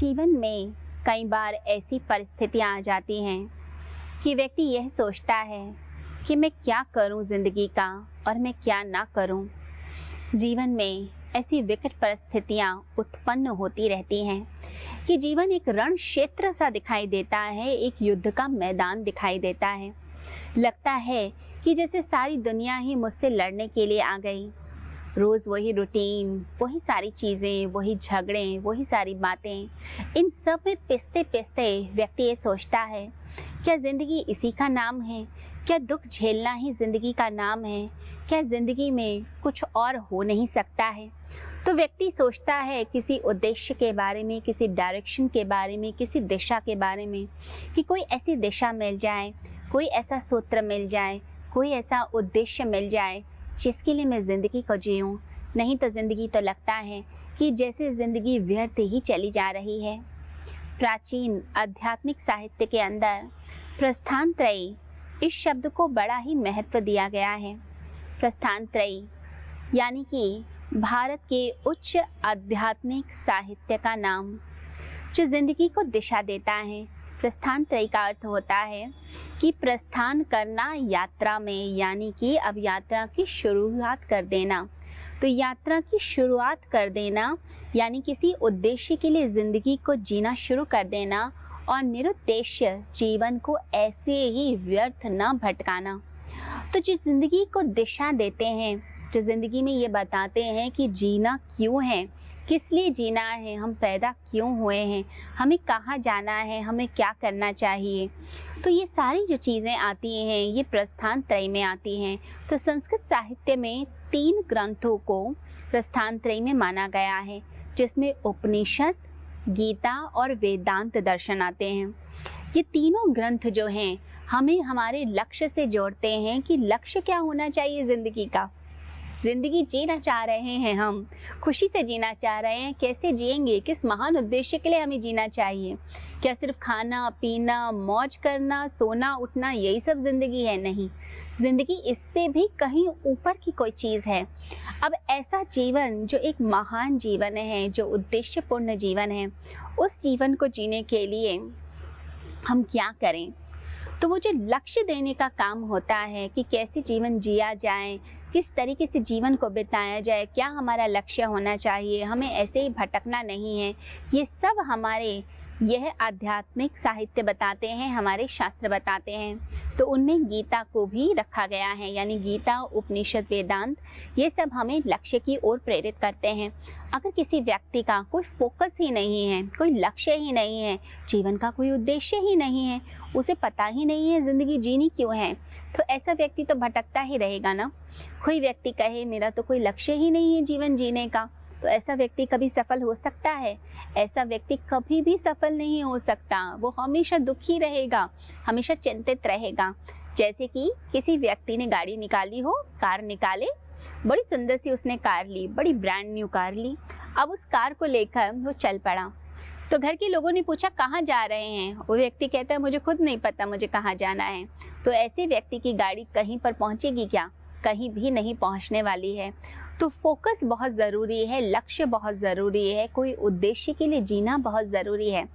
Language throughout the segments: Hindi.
जीवन में कई बार ऐसी परिस्थितियां आ जाती हैं कि व्यक्ति यह सोचता है कि मैं क्या करूं ज़िंदगी का और मैं क्या ना करूं। जीवन में ऐसी विकट परिस्थितियां उत्पन्न होती रहती हैं कि जीवन एक रण क्षेत्र सा दिखाई देता है, एक युद्ध का मैदान दिखाई देता है। लगता है कि जैसे सारी दुनिया ही मुझसे लड़ने के लिए आ गई। रोज़ वही रूटीन, वही सारी चीज़ें, वही झगड़े, वही सारी बातें, इन सब में पिसते पिसते व्यक्ति ये सोचता है, क्या ज़िंदगी इसी का नाम है? क्या दुख झेलना ही ज़िंदगी का नाम है? क्या ज़िंदगी में कुछ और हो नहीं सकता है? तो व्यक्ति सोचता है किसी उद्देश्य के बारे में, किसी डायरेक्शन के बारे में, किसी दिशा के बारे में, कि कोई ऐसी दिशा मिल जाए, कोई ऐसा सूत्र मिल जाए, कोई ऐसा उद्देश्य मिल जाए जिसके लिए मैं ज़िंदगी को जीऊँ। नहीं तो ज़िंदगी तो लगता है कि जैसे ज़िंदगी व्यर्थ ही चली जा रही है। प्राचीन आध्यात्मिक साहित्य के अंदर प्रस्थान त्रयी इस शब्द को बड़ा ही महत्व दिया गया है। प्रस्थान त्रयी यानी कि भारत के उच्च आध्यात्मिक साहित्य का नाम, जो ज़िंदगी को दिशा देता है। प्रस्थान त्रयी का अर्थ होता है कि प्रस्थान करना यात्रा में, यानी कि अब यात्रा की शुरुआत कर देना। तो यात्रा की शुरुआत कर देना यानी किसी उद्देश्य के लिए ज़िंदगी को जीना शुरू कर देना और निरुद्देश्य जीवन को ऐसे ही व्यर्थ न भटकाना। तो जो ज़िंदगी को दिशा देते हैं, जो ज़िंदगी में ये बताते हैं कि जीना क्यों है, किस लिए जीना है, हम पैदा क्यों हुए हैं, हमें कहाँ जाना है, हमें क्या करना चाहिए, तो ये सारी जो चीज़ें आती हैं ये प्रस्थान त्रयी में आती हैं। तो संस्कृत साहित्य में 3 ग्रंथों को प्रस्थान त्रयी में माना गया है, जिसमें उपनिषद, गीता और वेदांत दर्शन आते हैं। ये तीनों ग्रंथ जो हैं हमें हमारे लक्ष्य से जोड़ते हैं कि लक्ष्य क्या होना चाहिए ज़िंदगी का। ज़िंदगी जीना चाह रहे हैं, हम खुशी से जीना चाह रहे हैं, कैसे जिएंगे, किस महान उद्देश्य के लिए हमें जीना चाहिए। क्या सिर्फ खाना पीना, मौज करना, सोना उठना यही सब ज़िंदगी है? नहीं, ज़िंदगी इससे भी कहीं ऊपर की कोई चीज़ है। अब ऐसा जीवन जो एक महान जीवन है, जो उद्देश्यपूर्ण जीवन है, उस जीवन को जीने के लिए हम क्या करें? तो वो जो लक्ष्य देने का काम होता है कि कैसे जीवन जिया जाए, किस तरीके से जीवन को बिताया जाए, क्या हमारा लक्ष्य होना चाहिए, हमें ऐसे ही भटकना नहीं है, ये सब हमारे यह आध्यात्मिक साहित्य बताते हैं, हमारे शास्त्र बताते हैं। तो उनमें गीता को भी रखा गया है, यानी गीता, उपनिषद, वेदांत, ये सब हमें लक्ष्य की ओर प्रेरित करते हैं। अगर किसी व्यक्ति का कोई फोकस ही नहीं है, कोई लक्ष्य ही नहीं है, जीवन का कोई उद्देश्य ही नहीं है, उसे पता ही नहीं है ज़िंदगी जीनी क्यों है, तो ऐसा व्यक्ति तो भटकता ही रहेगा ना। कोई व्यक्ति कहे मेरा तो कोई लक्ष्य ही नहीं है जीवन जीने का, तो ऐसा व्यक्ति कभी सफल हो सकता है? ऐसा व्यक्ति कभी भी सफल नहीं हो सकता। वो हमेशा दुखी रहेगा, हमेशा चिंतित रहेगा। जैसे कि किसी व्यक्ति ने गाड़ी निकाली हो, कार निकाले, बड़ी सुंदर सी उसने कार ली, बड़ी ब्रांड न्यू कार ली। अब उस कार को लेकर वो चल पड़ा। तो घर के लोगों ने पूछा कहाँ जा रहे हैं? वो व्यक्ति कहता है मुझे खुद नहीं पता मुझे कहाँ जाना है। तो ऐसे व्यक्ति की गाड़ी कहीं पर पहुँचेगी क्या? कहीं भी नहीं पहुँचने वाली है। तो फोकस बहुत ज़रूरी है, लक्ष्य बहुत ज़रूरी है, कोई उद्देश्य के लिए जीना बहुत ज़रूरी है।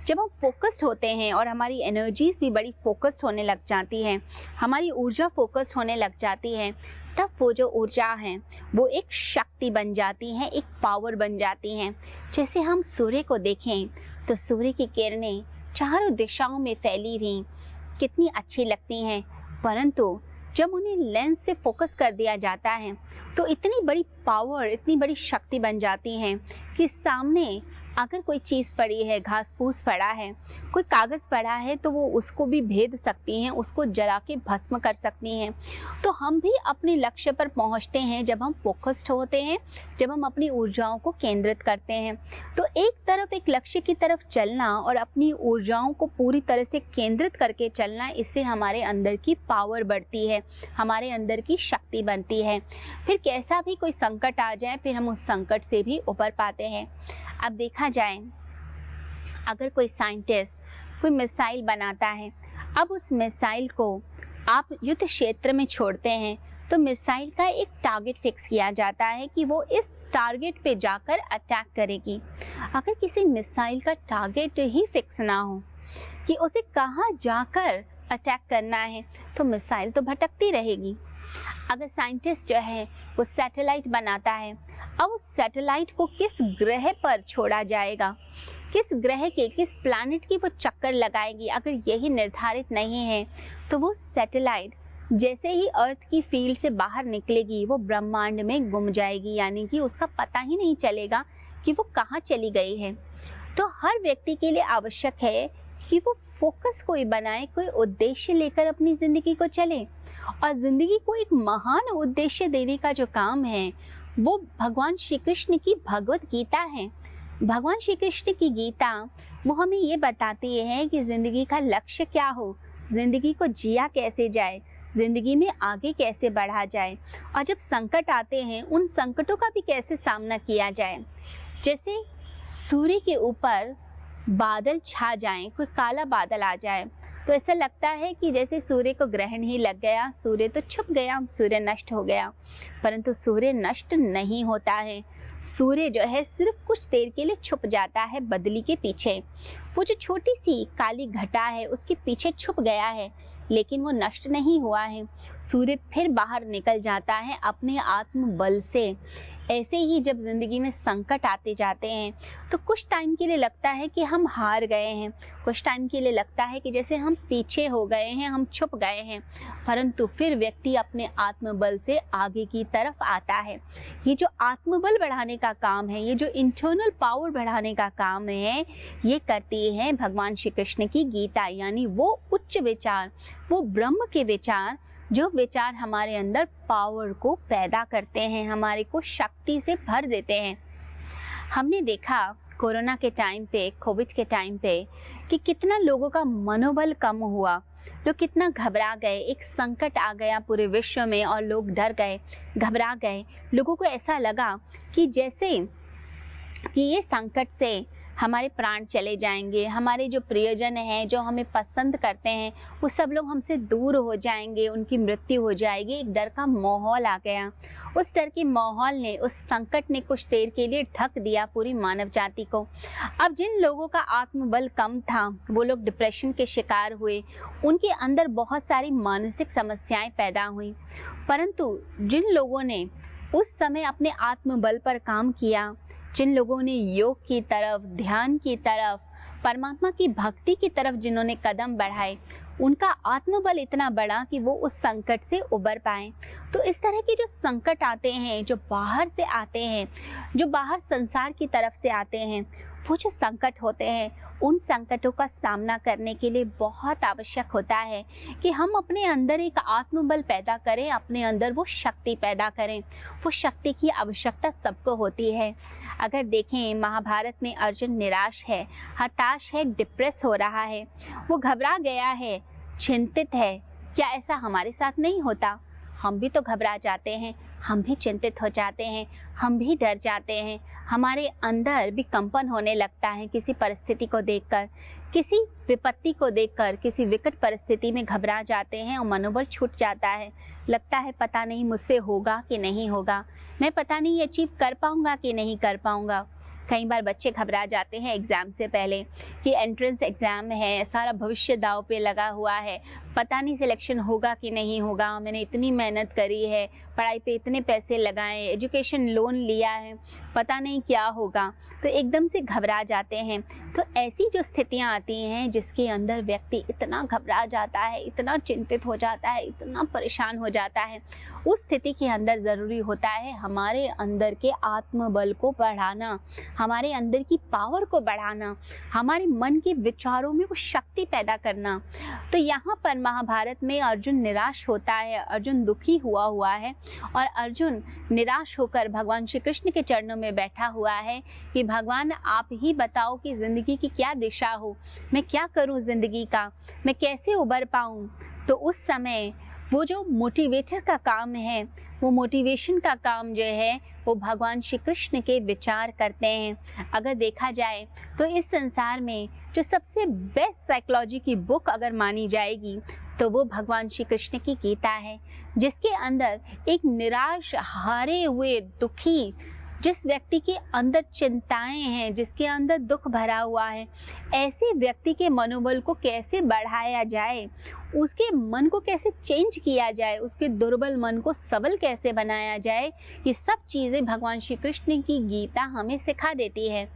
जब हम फोकस्ड होते हैं और हमारी एनर्जीज़ भी बड़ी फोकस्ड होने लग जाती हैं, हमारी ऊर्जा फोकस्ड होने लग जाती है, तब वो जो ऊर्जा है वो एक शक्ति बन जाती हैं, एक पावर बन जाती हैं। जैसे हम सूर्य को देखें तो सूर्य की किरणें चारों दिशाओं में फैली हुई कितनी अच्छी लगती हैं, परंतु जब उन्हें लेंस से फोकस कर दिया जाता है तो इतनी बड़ी पावर, इतनी बड़ी शक्ति बन जाती हैं कि सामने अगर कोई चीज़ पड़ी है, घास फूस पड़ा है, कोई कागज़ पड़ा है, तो वो उसको भी भेद सकती हैं, उसको जला के भस्म कर सकती हैं। तो हम भी अपने लक्ष्य पर पहुंचते हैं जब हम फोकस्ड होते हैं, जब हम अपनी ऊर्जाओं को केंद्रित करते हैं। तो एक तरफ एक लक्ष्य की तरफ चलना और अपनी ऊर्जाओं को पूरी तरह से केंद्रित करके चलना, इससे हमारे अंदर की पावर बढ़ती है, हमारे अंदर की शक्ति बनती है। फिर कैसा भी कोई संकट आ जाए, फिर हम उस संकट से भी उबर पाते हैं। अब देखा जाए, अगर कोई साइंटिस्ट कोई मिसाइल बनाता है, अब उस मिसाइल को आप युद्ध क्षेत्र में छोड़ते हैं तो मिसाइल का एक टारगेट फिक्स किया जाता है कि वो इस टारगेट पे जाकर अटैक करेगी। अगर किसी मिसाइल का टारगेट ही फिक्स ना हो कि उसे कहाँ जाकर अटैक करना है, तो मिसाइल तो भटकती रहेगी। अगर साइंटिस्ट जो है वो सैटेलाइट बनाता है, अब उस सैटेलाइट को किस ग्रह पर छोड़ा जाएगा, किस ग्रह के किस प्लैनेट की वो चक्कर लगाएगी, अगर यही निर्धारित नहीं है तो वो सैटेलाइट जैसे ही अर्थ की फील्ड से बाहर निकलेगी वो ब्रह्मांड में गुम जाएगी, यानी कि उसका पता ही नहीं चलेगा कि वो कहाँ चली गई है। तो हर व्यक्ति के लिए आवश्यक है कि वो फोकस कोई बनाए, कोई उद्देश्य लेकर अपनी ज़िंदगी को चले, और ज़िंदगी को एक महान उद्देश्य देने का जो काम है वो भगवान श्री कृष्ण की भगवत गीता है। भगवान श्री कृष्ण की गीता वो हमें ये बताती है कि ज़िंदगी का लक्ष्य क्या हो, ज़िंदगी को जिया कैसे जाए, ज़िंदगी में आगे कैसे बढ़ा जाए, और जब संकट आते हैं उन संकटों का भी कैसे सामना किया जाए। जैसे सूर्य के ऊपर बादल छा जाएं, कोई काला बादल आ जाए तो ऐसा लगता है कि जैसे सूर्य को ग्रहण ही लग गया, सूर्य तो छुप गया, सूर्य नष्ट हो गया। परंतु सूर्य नष्ट नहीं होता है, सूर्य जो है सिर्फ कुछ देर के लिए छुप जाता है बदली के पीछे। वो जो छोटी सी काली घटा है उसके पीछे छुप गया है, लेकिन वो नष्ट नहीं हुआ है। सूर्य फिर बाहर निकल जाता है अपने आत्म बल से। ऐसे ही जब ज़िंदगी में संकट आते जाते हैं तो कुछ टाइम के लिए लगता है कि हम हार गए हैं, कुछ टाइम के लिए लगता है कि जैसे हम पीछे हो गए हैं, हम छुप गए हैं, परंतु फिर व्यक्ति अपने आत्मबल से आगे की तरफ आता है। ये जो आत्मबल बढ़ाने का काम है, ये जो इंटरनल पावर बढ़ाने का काम है, ये करती है भगवान श्री कृष्ण की गीता, यानी वो उच्च विचार, वो ब्रह्म के विचार, जो विचार हमारे अंदर पावर को पैदा करते हैं, हमारे को शक्ति से भर देते हैं। हमने देखा कोरोना के टाइम पे, कोविड के टाइम पे कि कितना लोगों का मनोबल कम हुआ, लोग कितना घबरा गए। एक संकट आ गया पूरे विश्व में और लोग डर गए, घबरा गए। लोगों को ऐसा लगा कि जैसे कि ये संकट से हमारे प्राण चले जाएंगे, हमारे जो प्रियजन हैं, जो हमें पसंद करते हैं, वो सब लोग हमसे दूर हो जाएंगे, उनकी मृत्यु हो जाएगी। एक डर का माहौल आ गया। उस डर के माहौल ने, उस संकट ने कुछ देर के लिए ढक दिया पूरी मानव जाति को। अब जिन लोगों का आत्मबल कम था वो लोग डिप्रेशन के शिकार हुए, उनके अंदर बहुत सारी मानसिक समस्याएं पैदा हुई। परंतु जिन लोगों ने उस समय अपने आत्मबल पर काम किया, जिन लोगों ने योग की तरफ, ध्यान की तरफ, परमात्मा की भक्ति की तरफ जिन्होंने कदम बढ़ाए, उनका आत्मबल इतना बढ़ा कि वो उस संकट से उबर पाए। तो इस तरह के जो संकट आते हैं, जो बाहर से आते हैं, जो बाहर संसार की तरफ से आते हैं, वो जो संकट होते हैं, उन संकटों का सामना करने के लिए बहुत आवश्यक होता है कि हम अपने अंदर एक आत्मबल पैदा करें, अपने अंदर वो शक्ति पैदा करें। वो शक्ति की आवश्यकता सबको होती है। अगर देखें महाभारत में अर्जुन निराश है, हताश है, डिप्रेस हो रहा है, वो घबरा गया है, चिंतित है। क्या ऐसा हमारे साथ नहीं होता? हम भी तो घबरा जाते हैं, हम भी चिंतित हो जाते हैं, हम भी डर जाते हैं, हमारे अंदर भी कंपन होने लगता है किसी परिस्थिति को देखकर, किसी विपत्ति को देखकर, किसी विकट परिस्थिति में घबरा जाते हैं और मनोबल छूट जाता है। लगता है पता नहीं मुझसे होगा कि नहीं होगा, मैं पता नहीं अचीव कर पाऊँगा कि नहीं कर पाऊँगा। कई बार बच्चे घबरा जाते हैं एग्ज़ाम से पहले कि एंट्रेंस एग्ज़ाम है, सारा भविष्य दांव पे लगा हुआ है, पता नहीं सिलेक्शन होगा कि नहीं होगा, मैंने इतनी मेहनत करी है, पढ़ाई पे इतने पैसे लगाए, एजुकेशन लोन लिया है, पता नहीं क्या होगा, तो एकदम से घबरा जाते हैं। तो ऐसी जो स्थितियां आती हैं जिसके अंदर व्यक्ति इतना घबरा जाता है, इतना चिंतित हो जाता है, इतना परेशान हो जाता है, उस स्थिति के अंदर ज़रूरी होता है हमारे अंदर के आत्मबल को बढ़ाना, हमारे अंदर की पावर को बढ़ाना, हमारे मन के विचारों में वो शक्ति पैदा करना। तो यहाँ पर महाभारत में अर्जुन निराश होता है, अर्जुन दुखी हुआ है और अर्जुन निराश होकर भगवान श्री कृष्ण के चरणों में बैठा हुआ है कि भगवान आप ही बताओ कि ज़िंदगी की क्या दिशा हो, मैं क्या करूं ज़िंदगी का, मैं कैसे उबर पाऊं। तो उस समय वो जो मोटिवेटर का काम है, वो मोटिवेशन का काम जो है वो भगवान श्री कृष्ण के विचार करते हैं। अगर देखा जाए तो इस संसार में जो सबसे बेस्ट साइकोलॉजी की बुक अगर मानी जाएगी तो वो भगवान श्री कृष्ण की गीता है, जिसके अंदर एक निराश, हारे हुए, दुखी, जिस व्यक्ति के अंदर चिंताएं हैं, जिसके अंदर दुख भरा हुआ है, ऐसे व्यक्ति के मनोबल को कैसे बढ़ाया जाए, उसके मन को कैसे चेंज किया जाए, उसके दुर्बल मन को सबल कैसे बनाया जाए, ये सब चीज़ें भगवान श्री कृष्ण की गीता हमें सिखा देती है।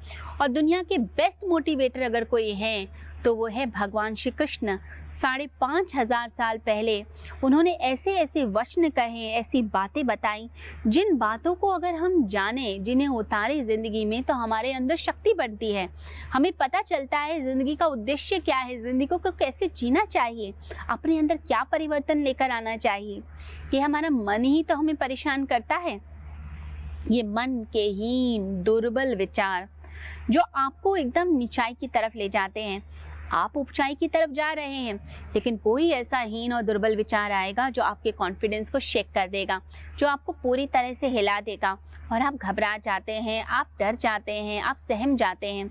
और दुनिया के बेस्ट मोटिवेटर अगर कोई हैं तो वो है भगवान श्री कृष्ण। 5,500 साल पहले उन्होंने ऐसे ऐसे वचन कहे, ऐसी बातें बताई, जिन बातों को अगर हम जाने, जिन्हें उतारे ज़िंदगी में, तो हमारे अंदर शक्ति बढ़ती है। हमें पता चलता है ज़िंदगी का उद्देश्य क्या है, ज़िंदगी को कैसे जीना चाहिए, अपने अंदर क्या परिवर्तन लेकर आना चाहिए। ये हमारा मन ही तो हमें परेशान करता है। ये मन के हीन, दुर्बल विचार जो आपको एकदम नीचाई की तरफ ले जाते हैं। आप ऊंचाई की तरफ जा रहे हैं, लेकिन कोई ऐसा हीन और दुर्बल विचार आएगा जो आपके कॉन्फिडेंस को शेक कर देगा, जो आपको पूरी तरह से हिला देगा और आप घबरा जाते हैं, आप डर जाते हैं, आप सहम जाते हैं।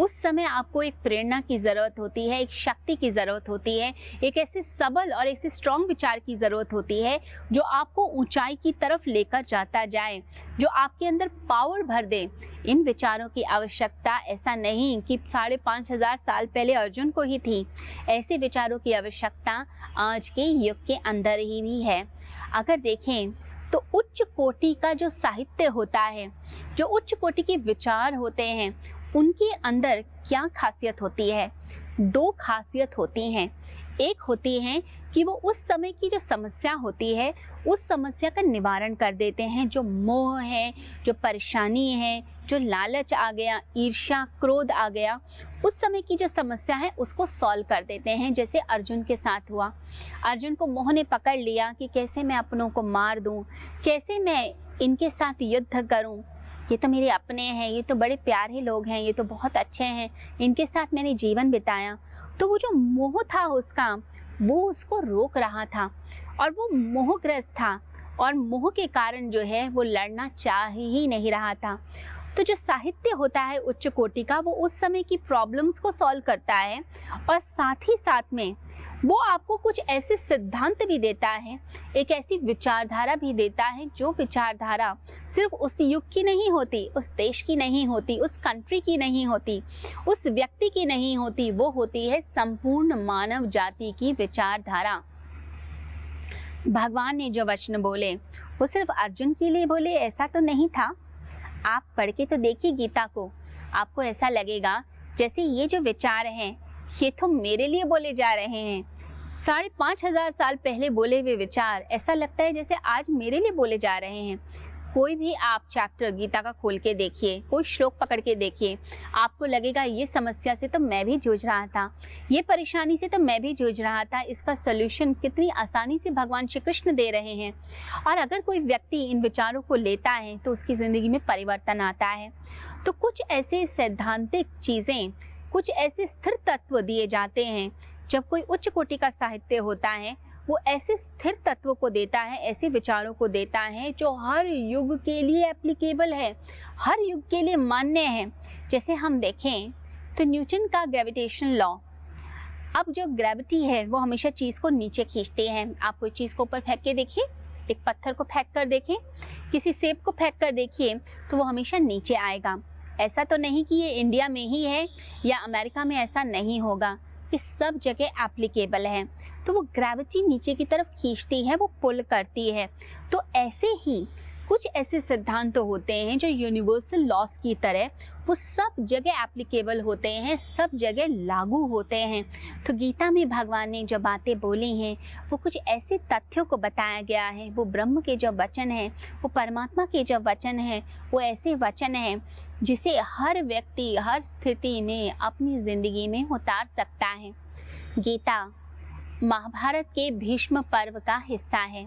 उस समय आपको एक प्रेरणा की ज़रूरत होती है, एक शक्ति की ज़रूरत होती है, एक ऐसे सबल और ऐसे स्ट्रॉन्ग विचार की ज़रूरत होती है जो आपको ऊंचाई की तरफ लेकर जाता जाए, जो आपके अंदर पावर भर दे। इन विचारों की आवश्यकता ऐसा नहीं कि 5,500 साल पहले अर्जुन को ही थी, ऐसे विचारों की आवश्यकता आज के युग के अंदर ही भी है। अगर देखें तो उच्च कोटि का जो साहित्य होता है, जो उच्च कोटि के विचार होते हैं, उनके अंदर क्या खासियत होती है? 2 खासियत होती हैं। एक होती है कि वो उस समय की जो समस्या होती है, उस समस्या का निवारण कर देते हैं। जो मोह है, जो परेशानी है, जो लालच आ गया, ईर्ष्या, क्रोध आ गया, उस समय की जो समस्या है उसको सॉल्व कर देते हैं। जैसे अर्जुन के साथ हुआ, अर्जुन को मोह ने पकड़ लिया कि कैसे मैं अपनों को मार दूं, कैसे मैं इनके साथ युद्ध करूं, ये तो मेरे अपने हैं, ये तो बड़े प्यारे लोग हैं, ये तो बहुत अच्छे हैं, इनके साथ मैंने जीवन बिताया। तो वो जो मोह था उसका, वो उसको रोक रहा था और वो मोहग्रस्त था और मोह के कारण जो है वो लड़ना चाह ही नहीं रहा था। तो जो साहित्य होता है उच्च कोटि का, वो उस समय की प्रॉब्लम्स को सॉल्व करता है और साथ ही साथ में वो आपको कुछ ऐसे सिद्धांत भी देता है, एक ऐसी विचारधारा भी देता है जो विचारधारा सिर्फ उस युग की नहीं होती, उस देश की नहीं होती, उस कंट्री की नहीं होती, उस व्यक्ति की नहीं होती, वो होती है संपूर्ण मानव जाति की विचारधारा। भगवान ने जो वचन बोले वो सिर्फ अर्जुन के लिए बोले ऐसा तो नहीं था। आप पढ़ के तो देखिए गीता को, आपको ऐसा लगेगा जैसे ये जो विचार हैं ये तो मेरे लिए बोले जा रहे हैं। 5,500 साल पहले बोले हुए विचार ऐसा लगता है जैसे आज मेरे लिए बोले जा रहे हैं। कोई भी आप चैप्टर गीता का खोल के देखिए, कोई श्लोक पकड़ के देखिए, आपको लगेगा ये समस्या से तो मैं भी जूझ रहा था, ये परेशानी से तो मैं भी जूझ रहा था, इसका सलूशन कितनी आसानी से भगवान श्री कृष्ण दे रहे हैं। और अगर कोई व्यक्ति इन विचारों को लेता है तो उसकी ज़िंदगी में परिवर्तन आता है। तो कुछ ऐसे सैद्धांतिक चीज़ें, कुछ ऐसे स्थिर तत्व दिए जाते हैं। जब कोई उच्च कोटि का साहित्य होता है वो ऐसे स्थिर तत्वों को देता है, ऐसे विचारों को देता है जो हर युग के लिए एप्लीकेबल है, हर युग के लिए मान्य है। जैसे हम देखें तो न्यूटन का ग्रेविटेशन लॉ, अब जो ग्रेविटी है वो हमेशा चीज़ को नीचे खींचती है। आप कोई चीज़ को ऊपर फेंक के देखिए, एक पत्थर को फेंक कर देखें, किसी सेब को फेंक कर देखिए तो वो हमेशा नीचे आएगा। ऐसा तो नहीं कि ये इंडिया में ही है या अमेरिका में ऐसा नहीं होगा, ये सब जगह एप्लीकेबल है। तो वो ग्रेविटी नीचे की तरफ खींचती है, वो पुल करती है। तो ऐसे ही कुछ ऐसे सिद्धांत तो होते हैं जो यूनिवर्सल लॉस की तरह वो सब जगह एप्लीकेबल होते हैं, सब जगह लागू होते हैं। तो गीता में भगवान ने जो बातें बोली हैं वो कुछ ऐसे तथ्यों को बताया गया है। वो ब्रह्म के जो वचन हैं, वो परमात्मा के जो वचन हैं, वो ऐसे वचन हैं जिसे हर व्यक्ति हर स्थिति में अपनी ज़िंदगी में उतार सकता है। गीता महाभारत के भीष्म पर्व का हिस्सा है।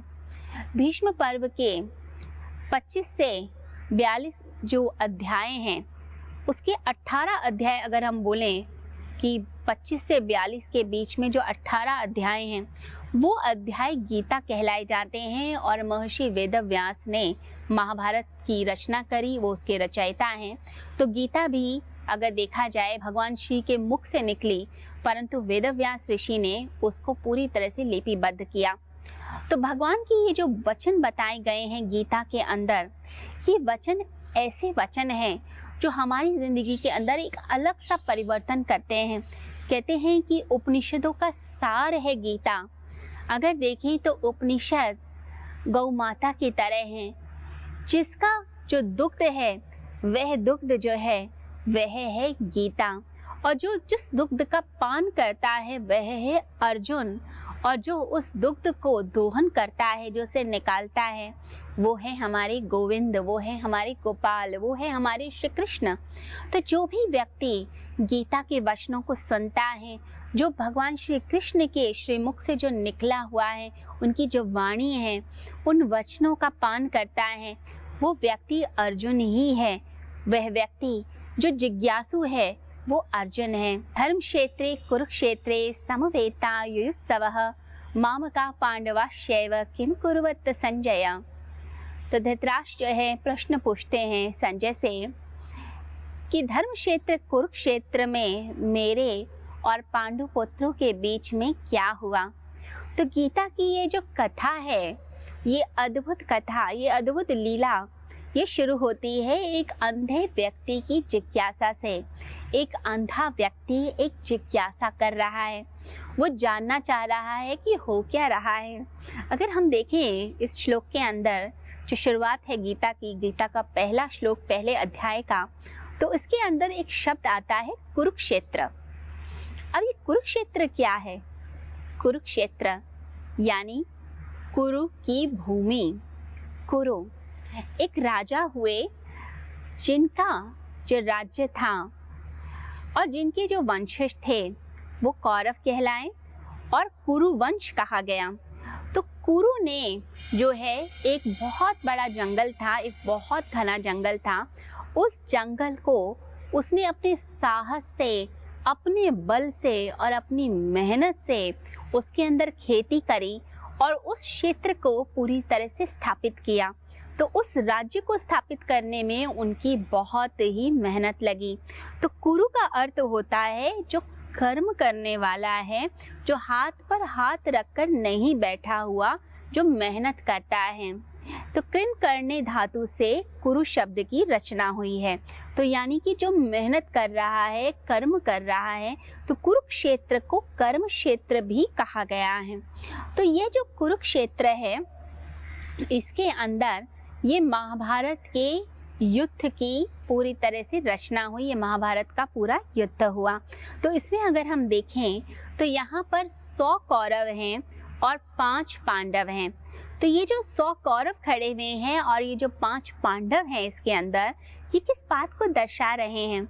भीष्म पर्व के 25 से 42 जो अध्याय हैं, उसके 18 अध्याय अगर हम बोलें कि 25 से 42 के बीच में जो 18 अध्याय हैं वो अध्याय गीता कहलाए जाते हैं। और महर्षि वेदव्यास ने महाभारत की रचना करी, वो उसके रचयिता हैं। तो गीता भी अगर देखा जाए भगवान श्री के मुख से निकली, परंतु वेदव्यास ऋषि ने उसको पूरी तरह से लिपिबद्ध किया। तो भगवान की ये जो वचन बताए गए हैं गीता के अंदर, ये वचन ऐसे वचन हैं जो हमारी ज़िंदगी के अंदर एक अलग सा परिवर्तन करते हैं। कहते हैं कि उपनिषदों का सार है गीता। अगर देखें तो उपनिषद गौ माता की तरह हैं, जिसका जो दुग्ध है वह दुग्ध जो है वह है गीता, और जो जिस दुग्ध का पान करता है वह है अर्जुन, और जो उस दुग्ध को दोहन करता है, जो उसे निकालता है, वो है हमारे गोविंद, वो है हमारे गोपाल, वो है हमारे श्री कृष्ण। तो जो भी व्यक्ति गीता के वचनों को सुनता है, जो भगवान श्री कृष्ण के श्रीमुख से जो निकला हुआ है, उनकी जो वाणी है, उन वचनों का पान करता है, वो व्यक्ति अर्जुन ही है। वह व्यक्ति जो जिज्ञासु है वो अर्जुन है। धर्म क्षेत्रे कुरुक्षेत्रे समवेता युयुत्सवः मामका पांडवाश्चैव किम कुर्वत संजय। तो धृतराष्ट्र जो है प्रश्न पूछते हैं संजय से कि धर्म क्षेत्र कुरुक्षेत्र में मेरे और पांडु पुत्रों के बीच में क्या हुआ। तो गीता की ये जो कथा है, ये अद्भुत कथा, ये अद्भुत लीला, ये शुरू होती है एक अंधे व्यक्ति की जिज्ञासा से। एक अंधा व्यक्ति एक जिज्ञासा कर रहा है, वो जानना चाह रहा है कि हो क्या रहा है। अगर हम देखें इस श्लोक के अंदर जो शुरुआत है गीता की, गीता का पहला श्लोक पहले अध्याय का, तो इसके अंदर एक शब्द आता है कुरुक्षेत्र। अब ये कुरुक्षेत्र क्या है? कुरुक्षेत्र यानी कुरु की भूमि। कुरु एक राजा हुए जिनका जो राज्य था और जिनके जो वंशज थे वो कौरव कहलाए और कुरु वंश कहा गया। तो कुरु ने जो है एक बहुत बड़ा जंगल था, एक बहुत घना जंगल था। उस जंगल को उसने अपने साहस से, अपने बल से और अपनी मेहनत से उसके अंदर खेती करी और उस क्षेत्र को पूरी तरह से स्थापित किया। तो उस राज्य को स्थापित करने में उनकी बहुत ही मेहनत लगी। तो कुरु का अर्थ होता है जो कर्म करने वाला है, जो हाथ पर हाथ रखकर नहीं बैठा हुआ, जो मेहनत करता है। तो कृन करने धातु से कुरु शब्द की रचना हुई है। तो यानी कि जो मेहनत कर रहा है, कर्म कर रहा है, तो कुरुक्षेत्र को कर्म क्षेत्र भी कहा गया है। तो ये जो कुरुक्षेत्र है, इसके अंदर ये महाभारत के युद्ध की पूरी तरह से रचना हुई। ये महाभारत का पूरा युद्ध हुआ। तो इसमें अगर हम देखें तो यहाँ पर 100 कौरव हैं और 5 पांडव हैं। तो ये जो 100 कौरव खड़े हुए हैं और ये जो 5 पांडव हैं इसके अंदर, ये किस बात को दर्शा रहे हैं?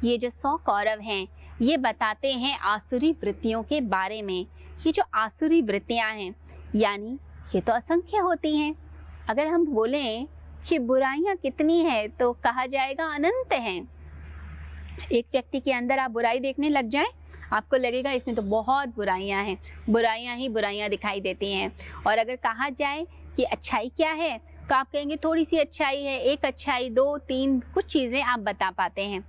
ये जो 100 कौरव हैं ये बताते हैं आसुरी वृत्तियों के बारे में। ये जो आसुरी वृत्तियाँ हैं यानी ये तो असंख्य होती हैं। अगर हम बोलें कि बुराइयां कितनी हैं तो कहा जाएगा अनंत हैं। एक व्यक्ति के अंदर आप बुराई देखने लग जाएं, आपको लगेगा इसमें तो बहुत बुराइयां हैं, बुराइयां ही बुराइयां दिखाई देती हैं। और अगर कहा जाए कि अच्छाई क्या है तो आप कहेंगे थोड़ी सी अच्छाई है, एक अच्छाई, 2, 3 कुछ चीज़ें आप बता पाते हैं।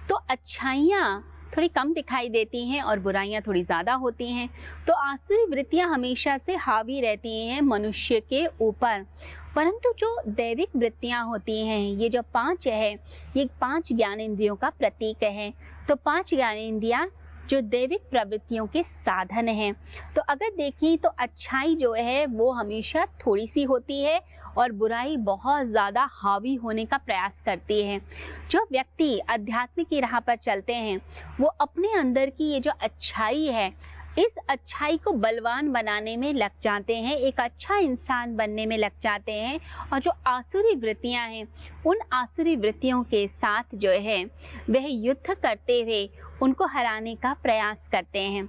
तो अच्छाइयाँ थोड़ी कम दिखाई देती हैं और बुराइयां थोड़ी ज़्यादा होती हैं। तो आसुरी वृत्तियां हमेशा से हावी रहती हैं मनुष्य के ऊपर। परंतु जो दैविक वृत्तियां होती हैं, ये जो 5 है, ये 5 ज्ञानेंद्रियों का प्रतीक है। तो 5 ज्ञानेंद्रियां जो दैविक प्रवृत्तियों के साधन हैं। तो अगर देखें तो अच्छाई जो है वो हमेशा थोड़ी सी होती है और बुराई बहुत ज़्यादा हावी होने का प्रयास करती है। जो व्यक्ति अध्यात्म की राह पर चलते हैं वो अपने अंदर की ये जो अच्छाई है, इस अच्छाई को बलवान बनाने में लग जाते हैं, एक अच्छा इंसान बनने में लग जाते हैं। और जो आसुरी वृत्तियां हैं, उन आसुरी वृत्तियों के साथ जो है वह युद्ध करते हुए उनको हराने का प्रयास करते हैं।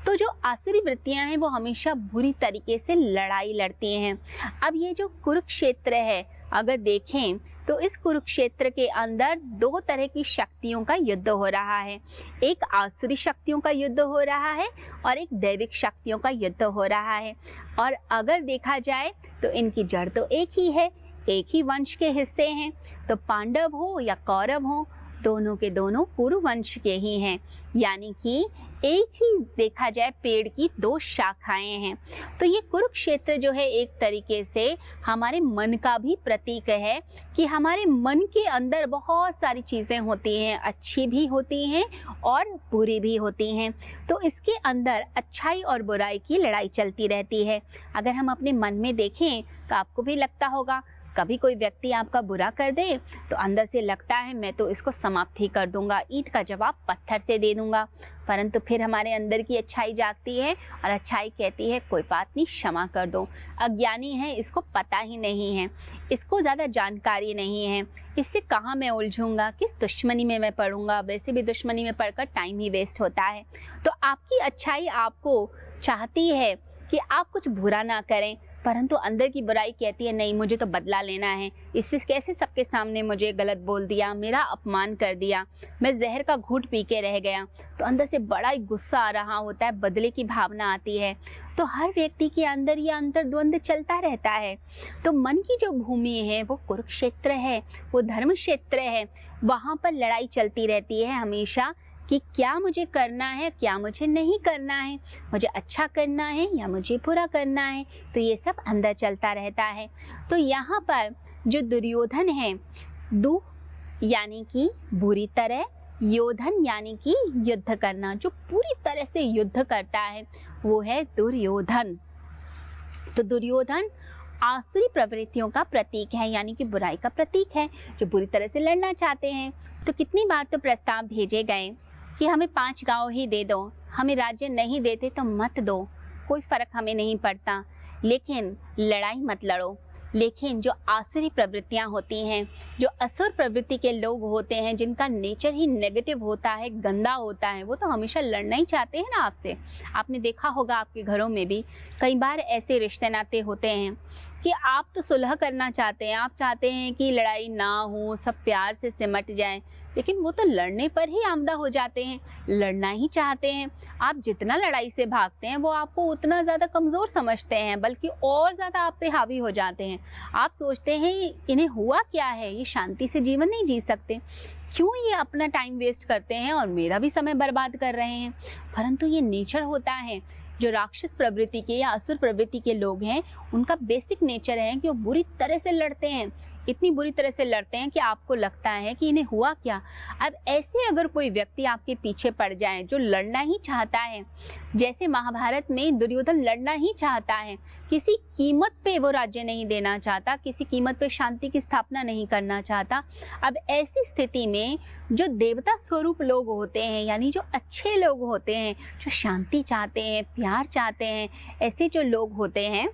तो जो आसुरी वृत्तियां हैं वो हमेशा बुरी तरीके से लड़ाई लड़ती हैं। अब ये जो कुरुक्षेत्र है, अगर देखें तो इस कुरुक्षेत्र के अंदर 2 तरह की शक्तियों का युद्ध हो रहा है। एक आसुरी शक्तियों का युद्ध हो रहा है और एक दैविक शक्तियों का युद्ध हो रहा है। और अगर देखा जाए तो इनकी जड़ तो एक ही है, एक ही वंश के हिस्से हैं। तो पांडव हो या कौरव हो, दोनों के दोनों कुरुवंश के ही हैं, यानी कि एक ही देखा जाए पेड़ की दो शाखाएं हैं। तो ये कुरुक्षेत्र जो है एक तरीके से हमारे मन का भी प्रतीक है कि हमारे मन के अंदर बहुत सारी चीज़ें होती हैं, अच्छी भी होती हैं और बुरी भी होती हैं। तो इसके अंदर अच्छाई और बुराई की लड़ाई चलती रहती है। अगर हम अपने मन में देखें तो आपको भी लगता होगा, कभी कोई व्यक्ति आपका बुरा कर दे तो अंदर से लगता है मैं तो इसको समाप्त ही कर दूंगा, ईंट का जवाब पत्थर से दे दूंगा। परंतु फिर हमारे अंदर की अच्छाई जागती है और अच्छाई कहती है कोई बात नहीं, क्षमा कर दो। अज्ञानी है, इसको पता ही नहीं है, इसको ज़्यादा जानकारी नहीं है, इससे कहाँ मैं उलझूंगा, किस दुश्मनी में मैं पड़ूंगा, वैसे भी दुश्मनी में पड़कर टाइम ही वेस्ट होता है। तो आपकी अच्छाई आपको चाहती है कि आप कुछ बुरा ना करें, परंतु अंदर की बुराई कहती है नहीं, मुझे तो बदला लेना है, इससे कैसे सबके सामने मुझे गलत बोल दिया, मेरा अपमान कर दिया, मैं जहर का घूंट पी के रह गया। तो अंदर से बड़ा ही गुस्सा आ रहा होता है, बदले की भावना आती है। तो हर व्यक्ति के अंदर ये अंतर्द्वंद चलता रहता है। तो मन की जो भूमि है वो कुरुक्षेत्र है, वो धर्म क्षेत्र है, वहाँ पर लड़ाई चलती रहती है हमेशा कि क्या मुझे करना है, क्या मुझे नहीं करना है, मुझे अच्छा करना है या मुझे बुरा करना है। तो ये सब अंदर चलता रहता है। तो यहाँ पर जो दुर्योधन है, दु यानी कि बुरी तरह, योधन यानी कि युद्ध करना, जो पूरी तरह से युद्ध करता है वो है दुर्योधन। तो दुर्योधन आसुरी प्रवृत्तियों का प्रतीक है, यानी कि बुराई का प्रतीक है, जो बुरी तरह से लड़ना चाहते हैं। तो कितनी बार तो प्रस्ताव भेजे गए कि हमें 5 गांव ही दे दो, हमें राज्य नहीं देते तो मत दो, कोई फ़र्क हमें नहीं पड़ता, लेकिन लड़ाई मत लड़ो। लेकिन जो आसुरी प्रवृत्तियां होती हैं, जो असुर प्रवृत्ति के लोग होते हैं, जिनका नेचर ही नेगेटिव होता है, गंदा होता है, वो तो हमेशा लड़ना ही चाहते हैं ना आपसे। आपने देखा होगा आपके घरों में भी कई बार ऐसे रिश्ते नाते होते हैं कि आप तो सुलह करना चाहते हैं, आप चाहते हैं कि लड़ाई ना हो, सब प्यार से सिमट जाए, लेकिन वो तो लड़ने पर ही आमदा हो जाते हैं, लड़ना ही चाहते हैं। आप जितना लड़ाई से भागते हैं वो आपको उतना ज़्यादा कमज़ोर समझते हैं, बल्कि और ज़्यादा आप पे हावी हो जाते हैं। आप सोचते हैं इन्हें हुआ क्या है, ये शांति से जीवन नहीं जी सकते, क्यों ये अपना टाइम वेस्ट करते हैं और मेरा भी समय बर्बाद कर रहे हैं। परंतु ये नेचर होता है, जो राक्षस प्रवृत्ति के या असुर प्रवृत्ति के लोग हैं, उनका बेसिक नेचर है कि वो बुरी तरह से लड़ते हैं, इतनी बुरी तरह से लड़ते हैं कि आपको लगता है कि इन्हें हुआ क्या। अब ऐसे अगर कोई व्यक्ति आपके पीछे पड़ जाए जो लड़ना ही चाहता है, जैसे महाभारत में दुर्योधन लड़ना ही चाहता है, किसी कीमत पे वो राज्य नहीं देना चाहता, किसी कीमत पे शांति की स्थापना नहीं करना चाहता। अब ऐसी स्थिति में जो देवता स्वरूप लोग होते हैं, यानी जो अच्छे लोग होते हैं, जो शांति चाहते हैं, प्यार चाहते हैं, ऐसे जो लोग होते हैं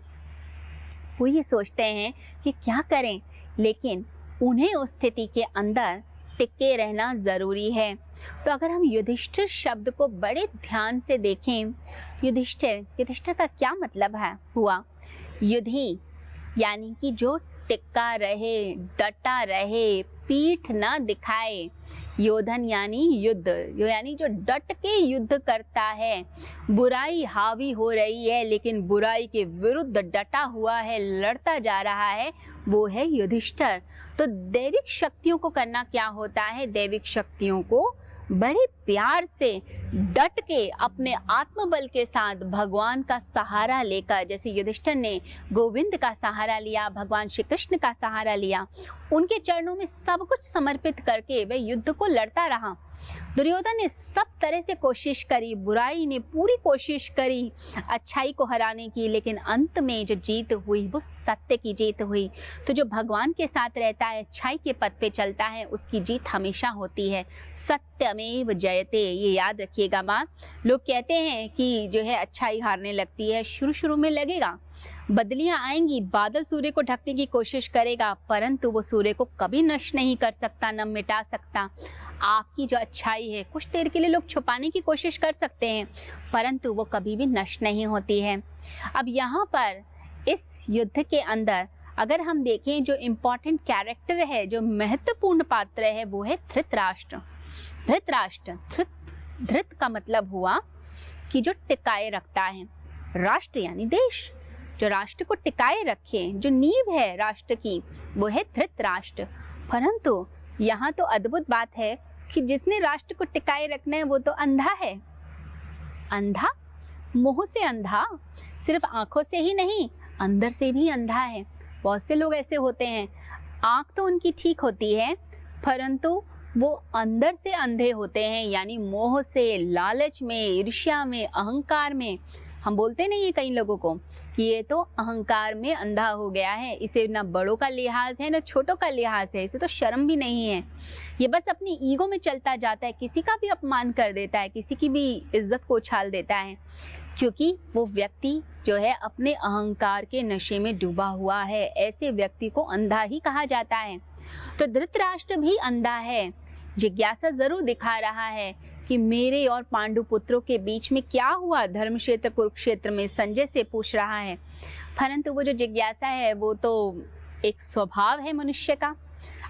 वो ये सोचते हैं कि क्या करें, लेकिन उन्हें उस स्थिति के अंदर टिके रहना ज़रूरी है। तो अगर हम युधिष्ठिर शब्द को बड़े ध्यान से देखें, युधिष्ठिर का क्या मतलब है हुआ? युधि यानी कि जो टिका रहे, डटा रहे, पीठ न दिखाए। योधन यानी युद्ध, यानी जो डट के युद्ध करता है। बुराई हावी हो रही है लेकिन बुराई के विरुद्ध डटा हुआ है, लड़ता जा रहा है, वो है युधिष्ठिर। तो दैविक शक्तियों को करना क्या होता है? दैविक शक्तियों को बड़े प्यार से डट के अपने आत्मबल के साथ भगवान का सहारा लेकर, जैसे युधिष्ठिर ने गोविंद का सहारा लिया, भगवान श्री कृष्ण का सहारा लिया, उनके चरणों में सब कुछ समर्पित करके वह युद्ध को लड़ता रहा। दुर्योधन ने सब तरह से कोशिश करी, बुराई ने पूरी कोशिश करी अच्छाई को हराने की, लेकिन अंत में जो जीत हुई वो सत्य की जीत हुई। तो जो भगवान के साथ रहता है, अच्छाई के पथ पे चलता है, उसकी जीत हमेशा होती है। सत्यमेव जयते, ये याद रखिएगा बात। लोग कहते हैं कि जो है अच्छाई हारने लगती है, शुरू शुरू में लगेगा, बदलियां आएंगी, बादल सूर्य को ढकने की कोशिश करेगा, परंतु वो सूर्य को कभी नष्ट नहीं कर सकता, न मिटा सकता। आपकी जो अच्छाई है कुछ देर के लिए लोग छुपाने की कोशिश कर सकते हैं, परंतु वो कभी भी नष्ट नहीं होती है। अब यहाँ पर इस युद्ध के अंदर अगर हम देखें, जो इम्पोर्टेंट कैरेक्टर है, जो महत्वपूर्ण पात्र है, वो है धृतराष्ट्र। धृतराष्ट्र, धृत का मतलब हुआ कि जो टिकाए रखता है, राष्ट्र यानी देश, जो राष्ट्र को टिकाए रखे, जो नींव है राष्ट्र की, वो है धृतराष्ट्र। परंतु यहाँ तो अद्भुत बात है कि जिसने राष्ट्र को टिकाए रखना है वो तो अंधा है। अंधा, मुंह से अंधा, सिर्फ आंखों से ही नहीं, अंदर से भी अंधा है। बहुत से लोग ऐसे होते हैं, आंख तो उनकी ठीक होती है परंतु वो अंदर से अंधे होते हैं, यानी मोह से, लालच में, ईर्ष्या में, अहंकार में। हम बोलते नहीं है कई लोगों को कि ये तो अहंकार में अंधा हो गया है, इसे ना बड़ों का लिहाज है ना छोटों का लिहाज है, इसे तो शर्म भी नहीं है। ये बस अपनी ईगो में चलता जाता है, किसी का भी अपमान कर देता है, किसी की भी इज्जत को उछाल देता है, क्योंकि वो व्यक्ति जो है अपने अहंकार के नशे में डूबा हुआ है। ऐसे व्यक्ति को अंधा ही कहा जाता है। तो धृतराष्ट्र भी अंधा है, जिज्ञासा जरूर दिखा रहा है कि मेरे और पांडु पुत्रों के बीच में क्या हुआ धर्मक्षेत्र कुरुक्षेत्र में, संजय से पूछ रहा है। परंतु वो जो जिज्ञासा है वो तो एक स्वभाव है मनुष्य का।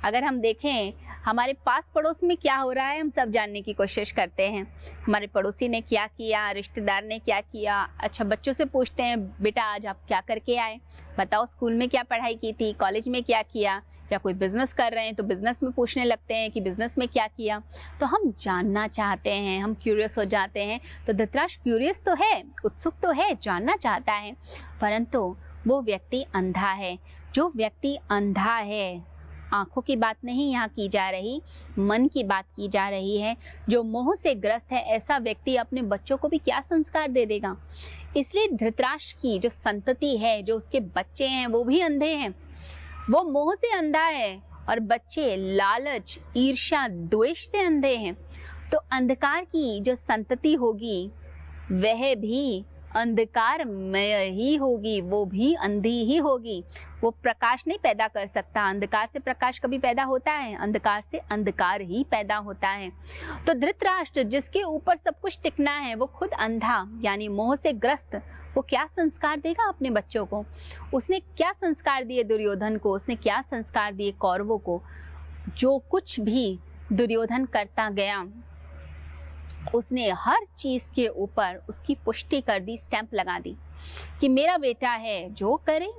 अगर हम देखें हमारे पास पड़ोस में क्या हो रहा है, हम सब जानने की कोशिश करते हैं। हमारे पड़ोसी ने क्या किया, रिश्तेदार ने क्या किया। अच्छा, बच्चों से पूछते हैं, बेटा आज आप क्या करके आए, बताओ स्कूल में क्या पढ़ाई की थी, कॉलेज में क्या किया, या कोई बिजनेस कर रहे हैं तो बिजनेस में पूछने लगते हैं कि बिजनेस में क्या किया। तो हम जानना चाहते हैं, हम क्यूरियस हो जाते हैं। तो धृतराष्ट्र क्यूरियस तो है, उत्सुक तो है, जानना चाहता है, परंतु वो व्यक्ति अंधा है। जो व्यक्ति अंधा है, आंखों की बात नहीं यहाँ की जा रही, मन की बात की जा रही है, जो मोह से ग्रस्त है, ऐसा व्यक्ति अपने बच्चों को भी क्या संस्कार दे देगा। इसलिए धृतराष्ट्र की जो संतति है, जो उसके बच्चे हैं, वो भी अंधे हैं। वो मोह से अंधा है और बच्चे लालच, ईर्ष्या, द्वेष से अंधे हैं। तो अंधकार की जो संतति होगी वह भी अंधकारमय ही होगी, वो भी अंधी ही होगी। वो प्रकाश नहीं पैदा कर सकता। अंधकार से प्रकाश कभी पैदा होता है? अंधकार से अंधकार ही पैदा होता है। तो धृतराष्ट्र जिसके ऊपर सब कुछ टिकना है, वो खुद अंधा यानी मोह से ग्रस्त, वो क्या संस्कार देगा अपने बच्चों को? उसने क्या संस्कार दिए दुर्योधन को, उसने क्या संस्कार दिए कौरवों को? जो कुछ भी दुर्योधन करता गया, उसने हर चीज के ऊपर उसकी पुष्टि कर दी, स्टैंप लगा दी कि मेरा बेटा है, जो करे।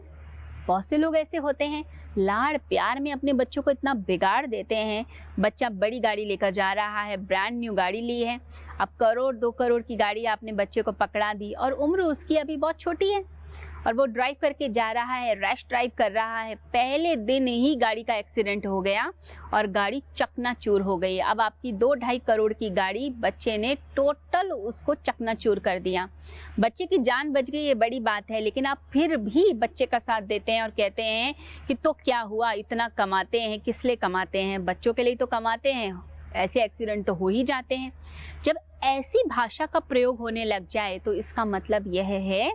बहुत से लोग ऐसे होते हैं, लाड़ प्यार में अपने बच्चों को इतना बिगाड़ देते हैं। बच्चा बड़ी गाड़ी लेकर जा रहा है, ब्रांड न्यू गाड़ी ली है, अब 1-2 करोड़ की गाड़ी आपने बच्चे को पकड़ा दी और उम्र उसकी अभी बहुत छोटी है और वो ड्राइव करके जा रहा है, रैश ड्राइव कर रहा है। पहले दिन ही गाड़ी का एक्सीडेंट हो गया और गाड़ी चकनाचूर हो गई। अब आपकी 2-2.5 करोड़ की गाड़ी बच्चे ने टोटल उसको चकनाचूर कर दिया। बच्चे की जान बच गई, ये बड़ी बात है, लेकिन आप फिर भी बच्चे का साथ देते हैं और कहते हैं कि तो क्या हुआ, इतना कमाते हैं, किस लिए कमाते हैं? बच्चों के लिए तो कमाते हैं, ऐसे एक्सीडेंट तो हो ही जाते हैं। जब ऐसी भाषा का प्रयोग होने लग जाए तो इसका मतलब यह है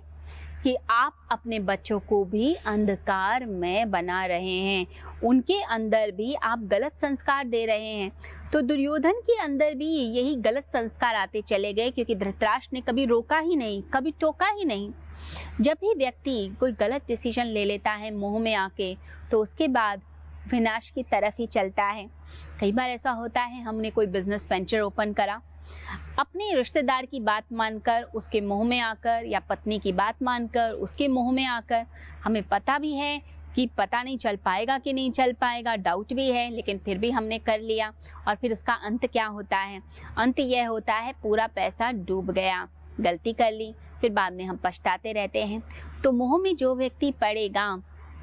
कि आप अपने बच्चों को भी अंधकार में बना रहे हैं, उनके अंदर भी आप गलत संस्कार दे रहे हैं। तो दुर्योधन के अंदर भी यही गलत संस्कार आते चले गए, क्योंकि धृतराष्ट्र ने कभी रोका ही नहीं, कभी टोका ही नहीं। जब भी व्यक्ति कोई गलत डिसीजन ले लेता है मोह में आके, तो उसके बाद विनाश की तरफ ही चलता है। कई बार ऐसा होता है, हमने कोई बिजनेस वेंचर ओपन करा, अपने रिश्तेदार की बात मानकर उसके मोह में आकर, या पत्नी की बात मानकर उसके मोह में आकर, हमें पता भी है कि पता नहीं चल पाएगा कि नहीं चल पाएगा, डाउट भी है, लेकिन फिर भी हमने कर लिया। और फिर उसका अंत क्या होता है? अंत यह होता है पूरा पैसा डूब गया, गलती कर ली, फिर बाद में हम पछताते रहते हैं। तो मोह में जो व्यक्ति पड़ेगा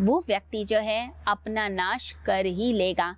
वो व्यक्ति जो है अपना नाश कर ही लेगा।